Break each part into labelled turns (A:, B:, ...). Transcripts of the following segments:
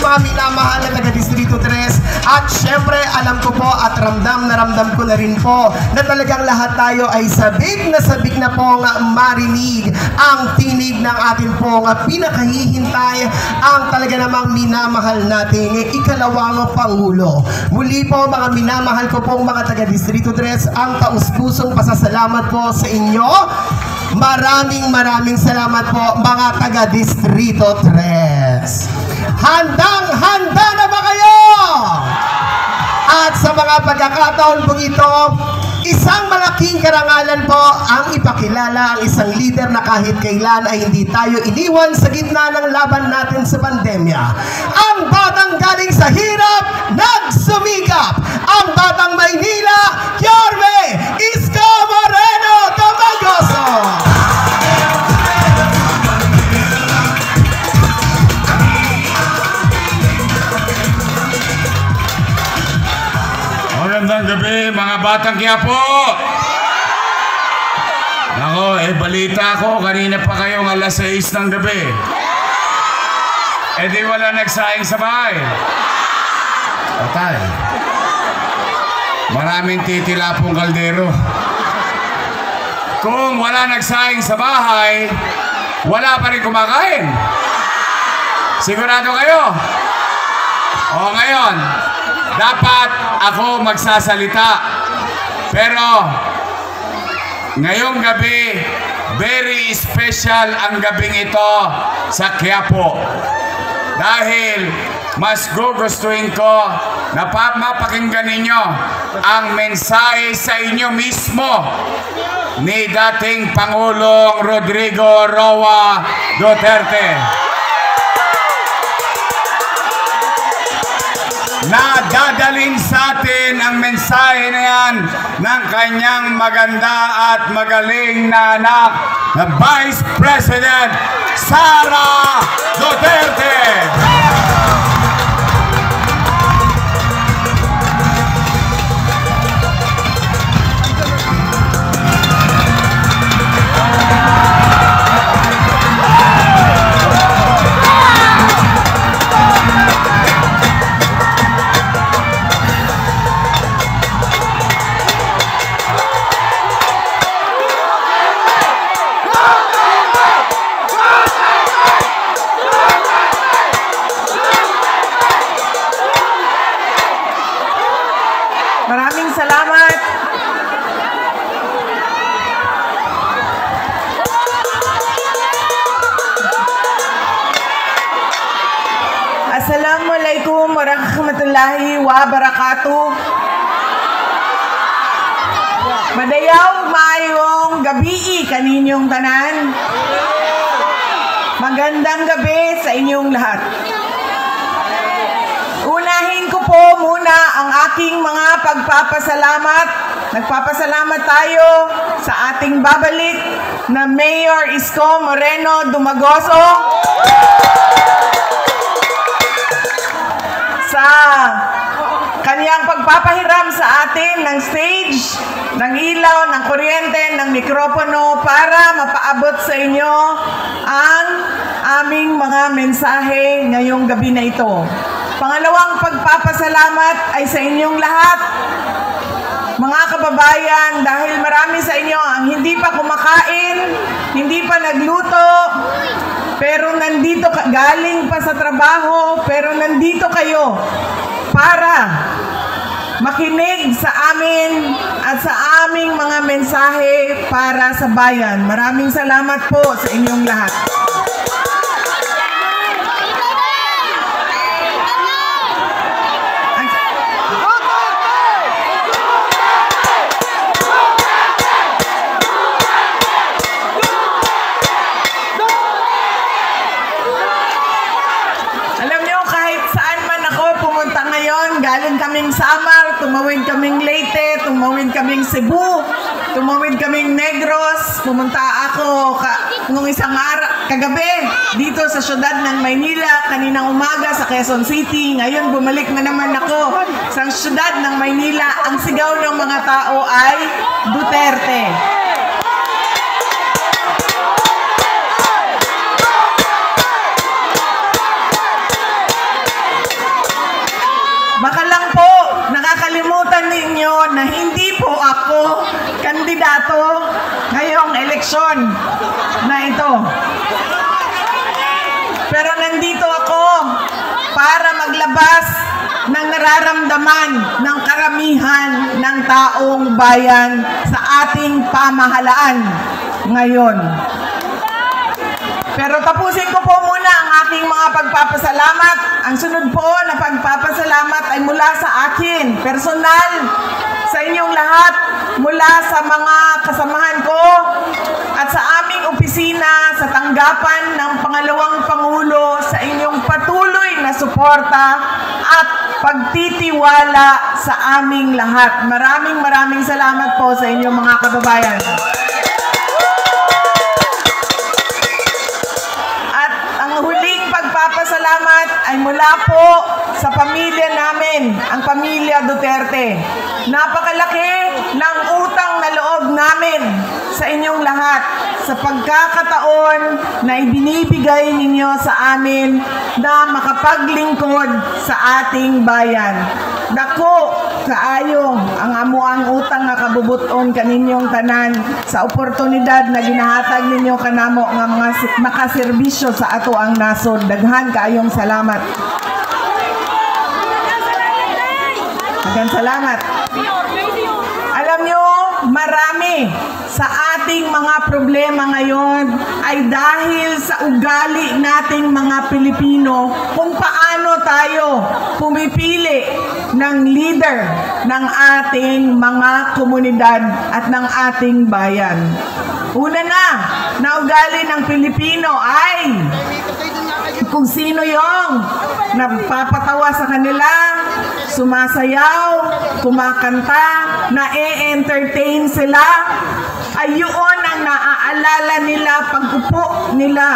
A: mga minamahal na taga Distrito 3. At syempre, alam ko po at ramdam ko na rin po na talagang lahat tayo ay sabik na pong marinig ang tinig ng atin pong pinakahihintay, ang talaga namang minamahal nating ikalawang Pangulo. Muli po mga minamahal ko pong mga taga Distrito 3, ang taus-pusong pasasalamat po sa inyo. Maraming salamat po mga taga Distrito 3. Handang-handa na ba kayo? At sa mga pagkakataon po ito, isang malaking karangalan po ang ipakilala ang isang leader na kahit kailan ay hindi tayo iniwan sa gitna ng laban natin sa pandemya. Ang batang galing sa hirap, nagsumikap. Ang batang Maynila, Yorme Isko Moreno Dumagoso.
B: Magandang gabi mga batang Quiapo. Nako, balita ko kanina pa kayong alas 6 ng gabi. Di wala nagsaing sa bahay. Patay. Maraming titilapong kaldero. Kung wala nagsaing sa bahay, wala pa rin kumakain. Sigurado kayo? O ngayon, dapat ako magsasalita. Pero ngayong gabi, very special ang gabing ito sa Quiapo. Dahil mas gugustuhin ko na mapakinggan ninyo ang mensahe sa inyo mismo ni dating Pangulong Rodrigo Roa Duterte. Na dadalhin sa atin ang mensahe na yan ng kanyang maganda at magaling na anak na Vice President Sara Duterte.
C: Maraming salamat. Assalamualaikum warahmatullahi wabarakatuh. Madayaw maayong gabi kaninyong tanan. Magandang gabi sa inyong lahat. Unahin ko po muna ang aking mga pagpapasalamat. Nagpapasalamat tayo sa ating babalik na Mayor Isko Moreno Dumagoso sa kanyang pagpapahiram sa atin ng stage, ng ilaw, ng kuryente, ng mikropono para mapaabot sa inyo ang aming mga mensahe ngayong gabi na ito. Pangalawang pagpapasalamat ay sa inyong lahat, mga kababayan, dahil marami sa inyo ang hindi pa kumakain, hindi pa nagluto, pero nandito galing pa sa trabaho, pero nandito kayo para makinig sa amin at sa aming mga mensahe para sa bayan. Maraming salamat po sa inyong lahat. Galing kaming Samar, tumawid kaming Leyte, tumawid kaming Cebu, tumawid kaming Negros, pumunta ako nung isang kagabi dito sa syudad ng Maynila, kaninang umaga sa Quezon City. Ngayon bumalik na naman ako sa syudad ng Maynila. Ang sigaw ng mga tao ay Duterte. kandidato ngayong eleksyon na ito. Pero nandito ako para maglabas ng nararamdaman ng karamihan ng taong bayan sa ating pamahalaan ngayon. Pero tapusin ko po muna ang aking mga pagpapasalamat. Ang sunod po na pagpapasalamat ay mula sa akin, personal, sa inyong lahat, mula sa mga kasamahan ko at sa aming opisina sa tanggapan ng pangalawang Pangulo sa inyong patuloy na suporta at pagtitiwala sa aming lahat. Maraming salamat po sa inyong mga kababayan. Pagpapasalamat ay mula po sa pamilya namin, ang pamilya Duterte. Napakalaki ng utang na loob namin sa inyong lahat sa pagkakataon na ibinibigay ninyo sa amin na makapaglingkod sa ating bayan. Dako kaayo ang amuang utang nga kabubuton kaninyong tanan sa oportunidad na ginahatag ninyo kanamo nga mga makaserbisyo sa ato ang nasod. Daghan kaayong salamat. Daghan salamat. Alam nyo, marami sa ating mga problema ngayon ay dahil sa ugali nating mga Pilipino kung paano tayo pumipili ng leader ng ating mga komunidad at ng ating bayan. Una na ugali ng Pilipino ay kung sino yung nagpapatawa sa kanila, sumasayaw, kumakanta, na-entertain sila, ay yun ang naaalala nila pag-upo nila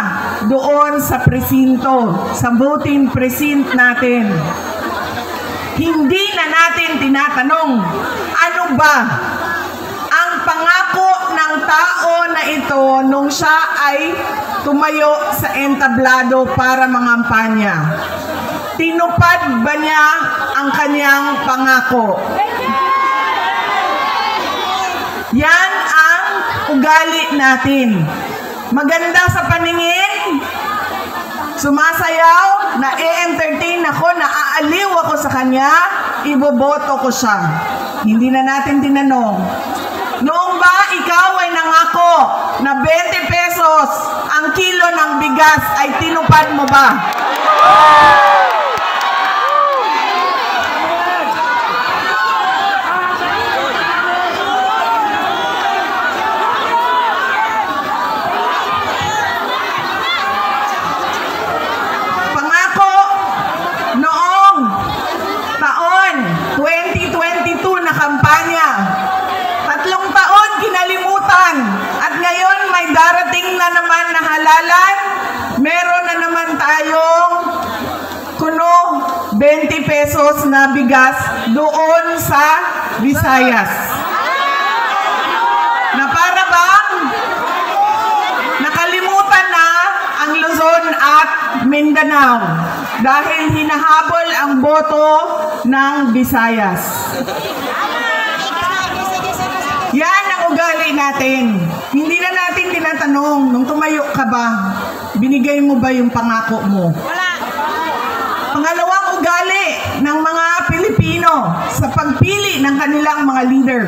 C: doon sa presinto, sa voting precinct natin. Hindi na natin tinatanong, ano ba ang pangako ng tao na ito nung siya ay tumayo sa entablado para mangampanya. Tinupad ba niya ang kanyang pangako? Yan ang ugali natin. Maganda sa paningin, sumasayaw, na-entertain ako, naaaliw ako sa kanya, iboboto ko siya. Hindi na natin tinanong, noong ba ikaw ay nangako na 20 pesos ang kilo ng bigas ay tinupad mo ba? Pangako noong taon 2022 na kampanya, 3 taon kinalimutan at ngayon may darating na naman na halalan. Meron na naman tayong kuno 20 pesos na bigas doon sa Visayas. Na para bang nakalimutan na ang Luzon at Mindanao dahil hinahabol ang boto ng Visayas. Yan ang ugali natin. Hindi na natin tinatanong, nung tumayo ka ba, binigay mo ba yung pangako mo? Wala. Pangalawang ugali ng mga Pilipino sa pagpili ng kanilang mga leader.